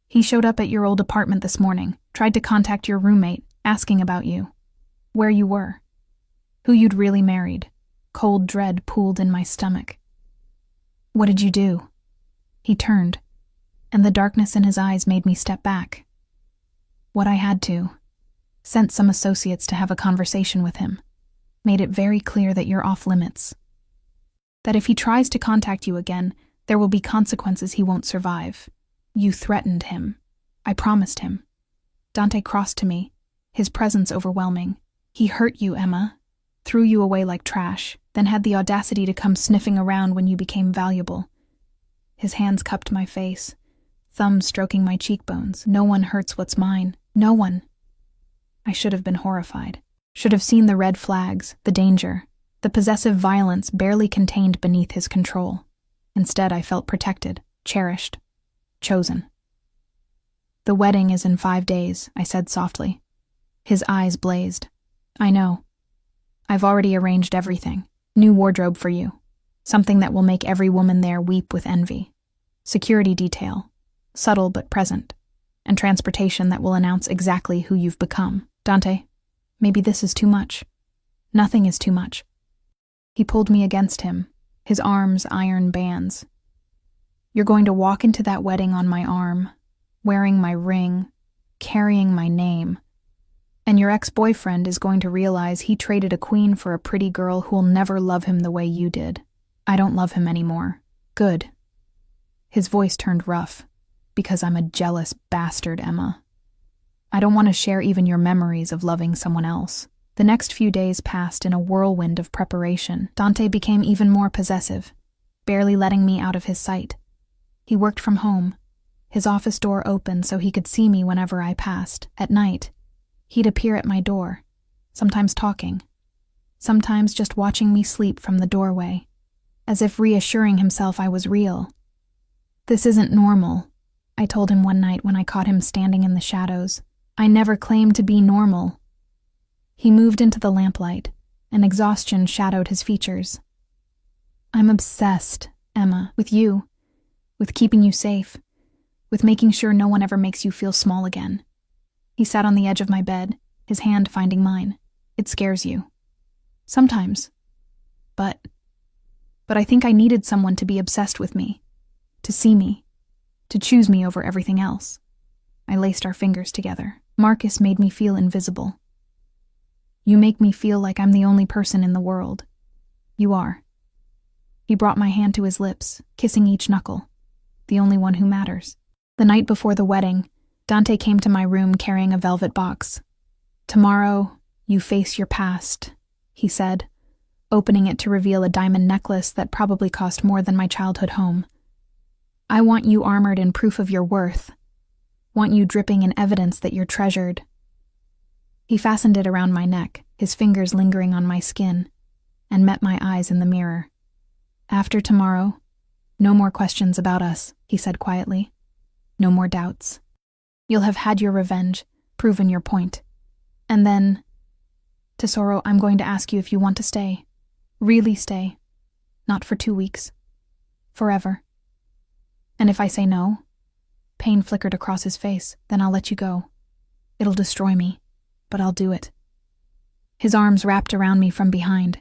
He showed up at your old apartment this morning, tried to contact your roommate, asking about you. Where you were. Who you'd really married. Cold dread pooled in my stomach. What did you do? He turned, and the darkness in his eyes made me step back. What I had to. Sent some associates to have a conversation with him. Made it very clear that you're off limits. That if he tries to contact you again, there will be consequences he won't survive. You threatened him. I promised him. Dante crossed to me, his presence overwhelming. He hurt you, Emma. Threw you away like trash, then had the audacity to come sniffing around when you became valuable. His hands cupped my face, thumbs stroking my cheekbones. No one hurts what's mine. No one. I should have been horrified. Should have seen the red flags, the danger, the possessive violence barely contained beneath his control. Instead, I felt protected, cherished, chosen. The wedding is in 5 days, I said softly. His eyes blazed. I know. I've already arranged everything. New wardrobe for you. Something that will make every woman there weep with envy. Security detail, subtle but present, and transportation that will announce exactly who you've become. Dante, maybe this is too much. Nothing is too much. He pulled me against him, his arms iron bands. You're going to walk into that wedding on my arm, wearing my ring, carrying my name. And your ex-boyfriend is going to realize he traded a queen for a pretty girl who'll never love him the way you did. I don't love him anymore. Good. His voice turned rough. Because I'm a jealous bastard, Emma. I don't want to share even your memories of loving someone else. The next few days passed in a whirlwind of preparation. Dante became even more possessive, barely letting me out of his sight. He worked from home, his office door open so he could see me whenever I passed. At night, he'd appear at my door, sometimes talking, sometimes just watching me sleep from the doorway, as if reassuring himself I was real. This isn't normal, I told him one night when I caught him standing in the shadows. I never claimed to be normal. He moved into the lamplight, and exhaustion shadowed his features. I'm obsessed, Emma, with you, with keeping you safe, with making sure no one ever makes you feel small again. He sat on the edge of my bed, his hand finding mine. It scares you. Sometimes. But I think I needed someone to be obsessed with me, to see me, to choose me over everything else. I laced our fingers together. Marcus made me feel invisible. You make me feel like I'm the only person in the world. You are. He brought my hand to his lips, kissing each knuckle. The only one who matters. The night before the wedding, Dante came to my room carrying a velvet box. Tomorrow, you face your past, he said, opening it to reveal a diamond necklace that probably cost more than my childhood home. I want you armored in proof of your worth. Want you dripping in evidence that you're treasured. He fastened it around my neck, his fingers lingering on my skin, and met my eyes in the mirror. After tomorrow, no more questions about us, he said quietly. No more doubts. You'll have had your revenge, proven your point. And then, Tesoro, I'm going to ask you if you want to stay. Really stay. Not for 2 weeks. Forever. And if I say no, pain flickered across his face, then I'll let you go. It'll destroy me, but I'll do it. His arms wrapped around me from behind,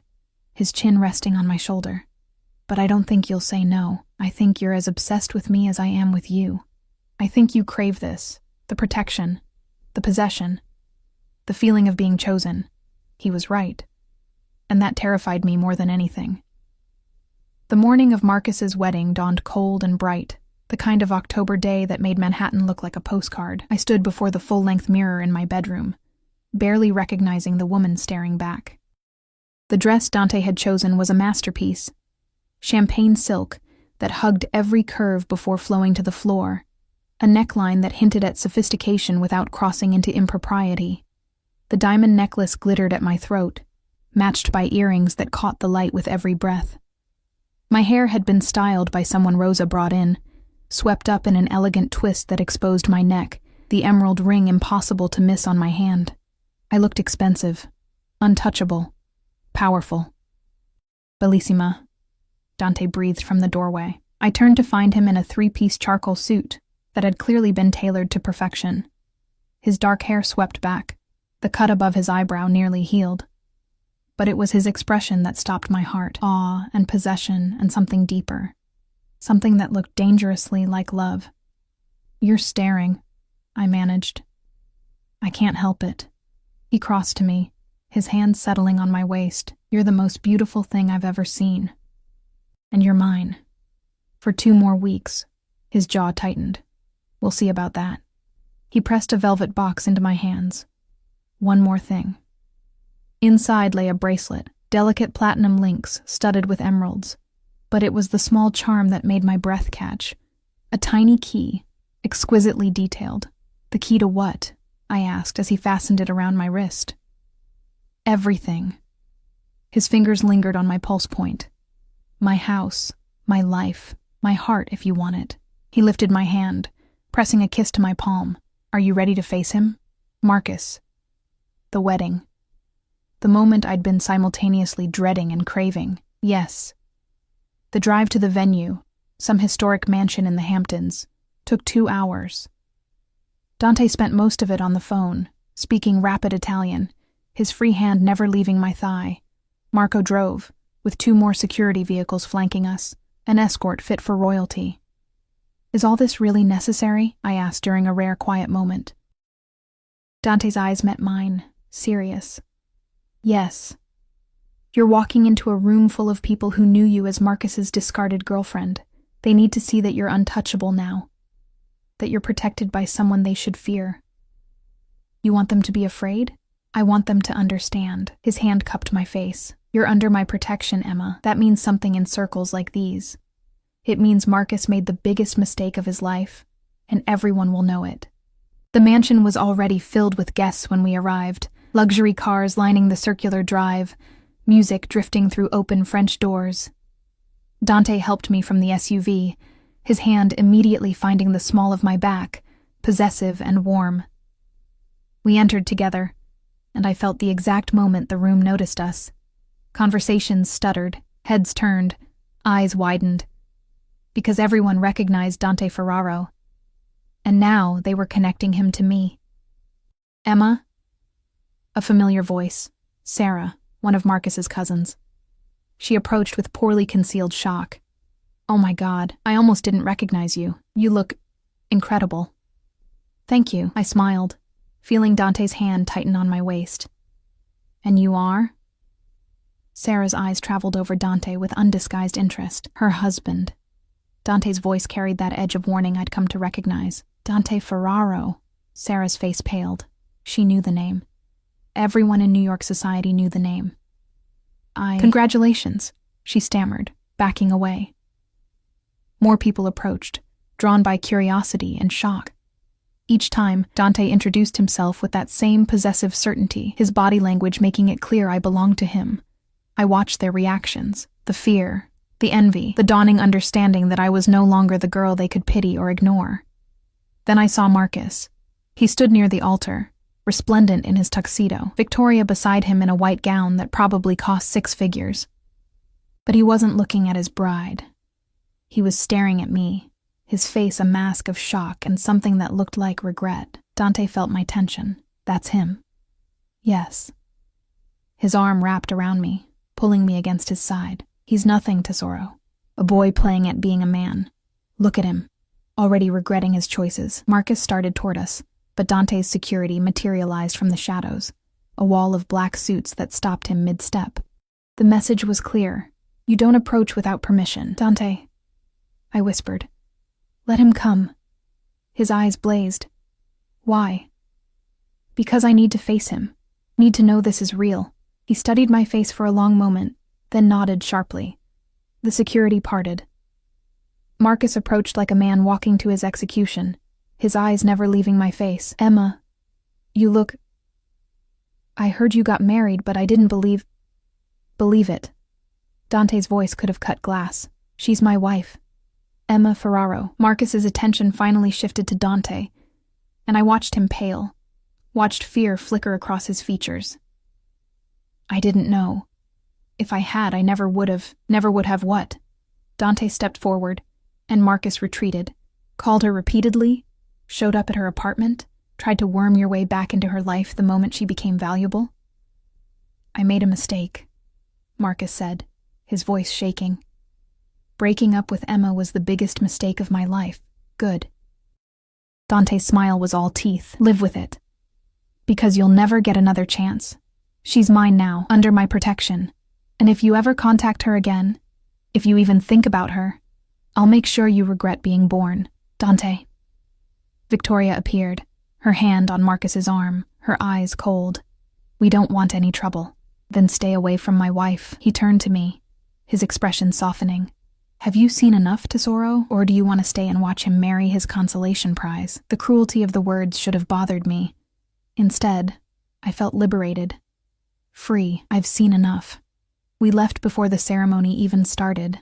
his chin resting on my shoulder. But I don't think you'll say no. I think you're as obsessed with me as I am with you. I think you crave this, the protection, the possession, the feeling of being chosen. He was right. And that terrified me more than anything. The morning of Marcus's wedding dawned cold and bright, the kind of October day that made Manhattan look like a postcard. I stood before the full-length mirror in my bedroom, barely recognizing the woman staring back. The dress Dante had chosen was a masterpiece. Champagne silk that hugged every curve before flowing to the floor, a neckline that hinted at sophistication without crossing into impropriety. The diamond necklace glittered at my throat, matched by earrings that caught the light with every breath. My hair had been styled by someone Rosa brought in, swept up in an elegant twist that exposed my neck, the emerald ring impossible to miss on my hand. I looked expensive, untouchable, powerful. "Bellissima," Dante breathed from the doorway. I turned to find him in a three-piece charcoal suit that had clearly been tailored to perfection. His dark hair swept back, the cut above his eyebrow nearly healed. But it was his expression that stopped my heart, awe and possession and something deeper, something that looked dangerously like love. "You're staring," I managed. "I can't help it." He crossed to me, his hand settling on my waist. "You're the most beautiful thing I've ever seen. And you're mine. For 2 more weeks." His jaw tightened. "We'll see about that." He pressed a velvet box into my hands. "One more thing." Inside lay a bracelet, delicate platinum links studded with emeralds. But it was the small charm that made my breath catch. A tiny key, exquisitely detailed. "The key to what?" I asked as he fastened it around my wrist. "Everything." His fingers lingered on my pulse point. "My house, my life, my heart if you want it." He lifted my hand, pressing a kiss to my palm. "Are you ready to face him?" Marcus. The wedding. The moment I'd been simultaneously dreading and craving. Yes. The drive to the venue, some historic mansion in the Hamptons, took 2 hours. Dante spent most of it on the phone, speaking rapid Italian, his free hand never leaving my thigh. Marco drove, with 2 more security vehicles flanking us, an escort fit for royalty. "Is all this really necessary?" I asked during a rare quiet moment. Dante's eyes met mine, serious. "Yes. You're walking into a room full of people who knew you as Marcus's discarded girlfriend. They need to see that you're untouchable now, that you're protected by someone they should fear." "You want them to be afraid?" "I want them to understand." His hand cupped my face. "You're under my protection, Emma. That means something in circles like these. It means Marcus made the biggest mistake of his life, and everyone will know it." The mansion was already filled with guests when we arrived, luxury cars lining the circular drive, music drifting through open French doors. Dante helped me from the SUV, his hand immediately finding the small of my back, possessive and warm. We entered together, and I felt the exact moment the room noticed us. Conversations stuttered, heads turned, eyes widened, because everyone recognized Dante Ferraro, and now they were connecting him to me. "Emma?" A familiar voice. Sarah, one of Marcus's cousins. She approached with poorly concealed shock. "Oh my God, I almost didn't recognize you. You look incredible." "Thank you," I smiled, feeling Dante's hand tighten on my waist. "And you are?" Sarah's eyes traveled over Dante with undisguised interest. "Her husband." Dante's voice carried that edge of warning I'd come to recognize. "Dante Ferraro." Sarah's face paled. She knew the name. Everyone in New York society knew the name. "Congratulations," she stammered, backing away. More people approached, drawn by curiosity and shock. Each time, Dante introduced himself with that same possessive certainty, his body language making it clear I belonged to him. I watched their reactions, the fear, the envy, the dawning understanding that I was no longer the girl they could pity or ignore. Then I saw Marcus. He stood near the altar, resplendent in his tuxedo, Victoria beside him in a white gown that probably cost 6 figures. But he wasn't looking at his bride. He was staring at me, his face a mask of shock and something that looked like regret. Dante felt my tension. "That's him." "Yes." His arm wrapped around me, pulling me against his side. "He's nothing, Tesoro. A boy playing at being a man. Look at him, already regretting his choices." Marcus started toward us, but Dante's security materialized from the shadows, a wall of black suits that stopped him mid-step. The message was clear. "You don't approach without permission." "Dante," I whispered. "Let him come." His eyes blazed. "Why?" "Because I need to face him. Need to know this is real. He studied my face for a long moment, then nodded sharply. The security parted. Marcus approached like a man walking to his execution, his eyes never leaving my face. Emma, you look... I heard you got married, but I didn't believe it. Dante's voice could have cut glass. She's my wife. Emma Ferraro. Marcus's attention finally shifted to Dante, and I watched him pale, watched fear flicker across his features. I didn't know. If I had, I never would have what? Dante stepped forward, and Marcus retreated, called her repeatedly, showed up at her apartment, tried to worm your way back into her life the moment she became valuable. I made a mistake, Marcus said, his voice shaking. Breaking up with Emma was the biggest mistake of my life. Good. Dante's smile was all teeth. Live with it. Because you'll never get another chance. She's mine now, under my protection. And if you ever contact her again, if you even think about her, I'll make sure you regret being born. Dante. Victoria appeared, her hand on Marcus's arm, her eyes cold. We don't want any trouble. Then stay away from my wife. He turned to me, his expression softening. Have you seen enough, Tesoro, or do you want to stay and watch him marry his consolation prize? The cruelty of the words should have bothered me. Instead, I felt liberated. Free. I've seen enough. We left before the ceremony even started,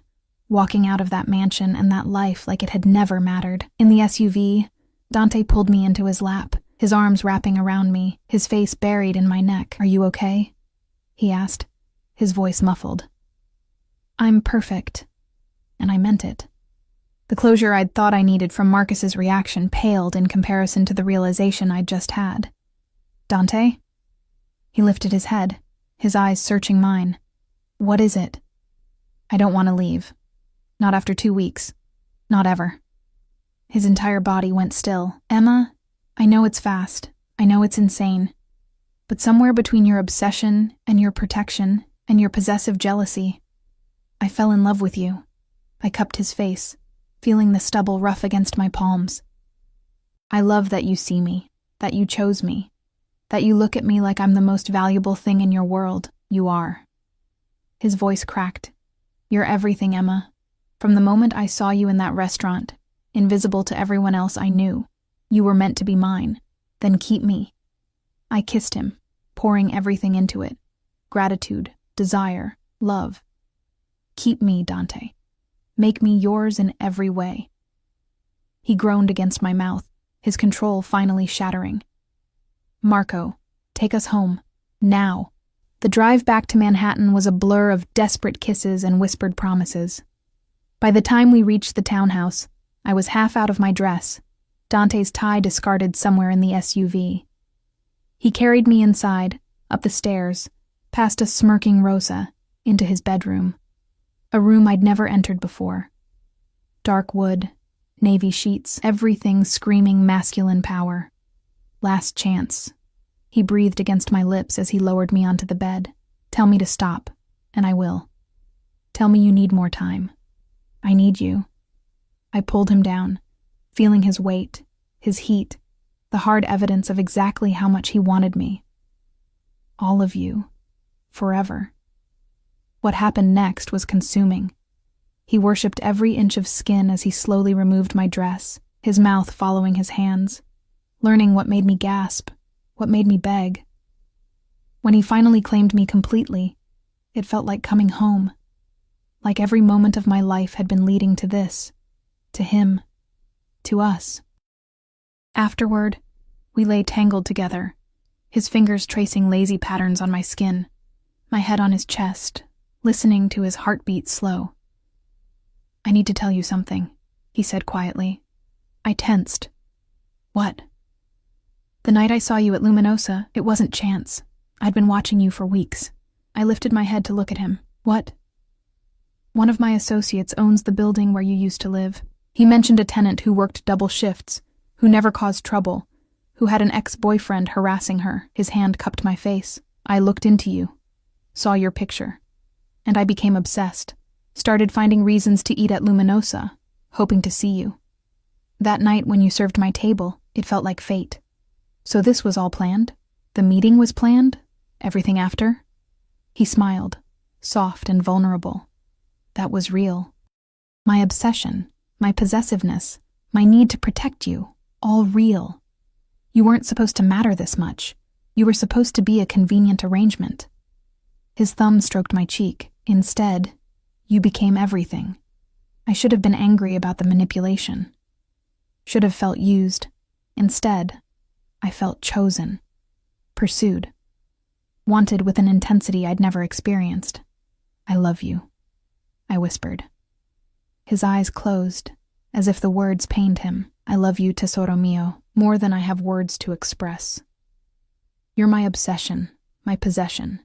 walking out of that mansion and that life like it had never mattered. In the SUV, Dante pulled me into his lap, his arms wrapping around me, his face buried in my neck. Are you okay? He asked, his voice muffled. I'm perfect. And I meant it. The closure I'd thought I needed from Marcus's reaction paled in comparison to the realization I'd just had. Dante? He lifted his head, his eyes searching mine. What is it? I don't want to leave. Not after 2 weeks. Not ever. His entire body went still. Emma, I know it's fast. I know it's insane. But somewhere between your obsession and your protection and your possessive jealousy, I fell in love with you. I cupped his face, feeling the stubble rough against my palms. I love that you see me, that you chose me, that you look at me like I'm the most valuable thing in your world. You are. His voice cracked. You're everything, Emma. From the moment I saw you in that restaurant, invisible to everyone else I knew, you were meant to be mine. Then keep me. I kissed him, pouring everything into it. Gratitude, desire, love. Keep me, Dante. Make me yours in every way. He groaned against my mouth, his control finally shattering. Marco, take us home. Now. The drive back to Manhattan was a blur of desperate kisses and whispered promises. By the time we reached the townhouse, I was half out of my dress, Dante's tie discarded somewhere in the SUV. He carried me inside, up the stairs, past a smirking Rosa, into his bedroom. A room I'd never entered before. Dark wood, navy sheets, everything screaming masculine power. Last chance. He breathed against my lips as he lowered me onto the bed. Tell me to stop, and I will. Tell me you need more time. I need you. I pulled him down, feeling his weight, his heat, the hard evidence of exactly how much he wanted me. All of you. Forever. What happened next was consuming. He worshipped every inch of skin as he slowly removed my dress, his mouth following his hands, learning what made me gasp, what made me beg. When he finally claimed me completely, it felt like coming home, like every moment of my life had been leading to this, to him, to us. Afterward, we lay tangled together, his fingers tracing lazy patterns on my skin, my head on his chest, listening to his heartbeat slow. I need to tell you something, he said quietly. I tensed. What? The night I saw you at Luminosa, it wasn't chance. I'd been watching you for weeks. I lifted my head to look at him. What? One of my associates owns the building where you used to live. He mentioned a tenant who worked double shifts, who never caused trouble, who had an ex-boyfriend harassing her. His hand cupped my face. I looked into you, saw your picture. And I became obsessed, started finding reasons to eat at Luminosa, hoping to see you. That night when you served my table, it felt like fate. So this was all planned? The meeting was planned? Everything after? He smiled, soft and vulnerable. That was real. My obsession, my possessiveness, my need to protect you, all real. You weren't supposed to matter this much. You were supposed to be a convenient arrangement. His thumb stroked my cheek. Instead, you became everything. I should have been angry about the manipulation. Should have felt used. Instead, I felt chosen, pursued, wanted with an intensity I'd never experienced. I love you, I whispered. His eyes closed, as if the words pained him. I love you, tesoro mio, more than I have words to express. You're my obsession, my possession,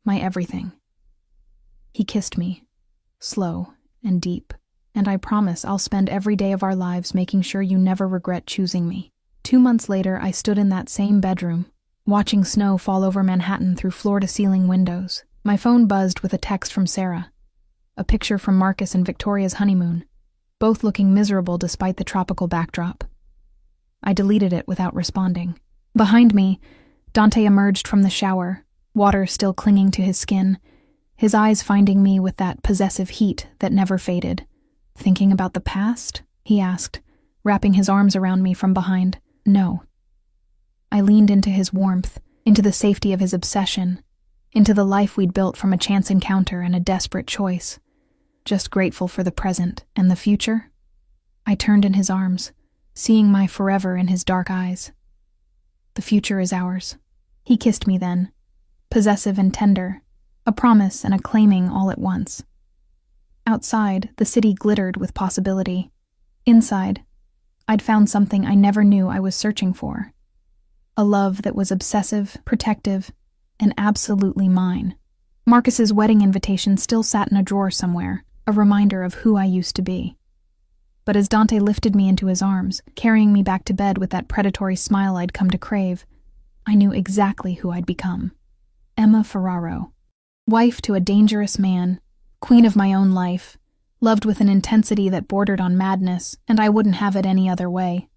my everything. He kissed me, slow and deep, and I promise I'll spend every day of our lives making sure you never regret choosing me. 2 months later, I stood in that same bedroom, watching snow fall over Manhattan through floor-to-ceiling windows. My phone buzzed with a text from Sarah, a picture from Marcus and Victoria's honeymoon, both looking miserable despite the tropical backdrop. I deleted it without responding. Behind me, Dante emerged from the shower, water still clinging to his skin, his eyes finding me with that possessive heat that never faded. Thinking about the past? He asked, wrapping his arms around me from behind. No. I leaned into his warmth, into the safety of his obsession, into the life we'd built from a chance encounter and a desperate choice. Just grateful for the present and the future. I turned in his arms, seeing my forever in his dark eyes. The future is ours. He kissed me then, possessive and tender, a promise and a claiming all at once. Outside, the city glittered with possibility. Inside, I'd found something I never knew I was searching for. A love that was obsessive, protective, and absolutely mine. Marcus's wedding invitation still sat in a drawer somewhere, a reminder of who I used to be. But as Dante lifted me into his arms, carrying me back to bed with that predatory smile I'd come to crave, I knew exactly who I'd become. Emma Ferraro. Wife to a dangerous man, queen of my own life, loved with an intensity that bordered on madness, and I wouldn't have it any other way.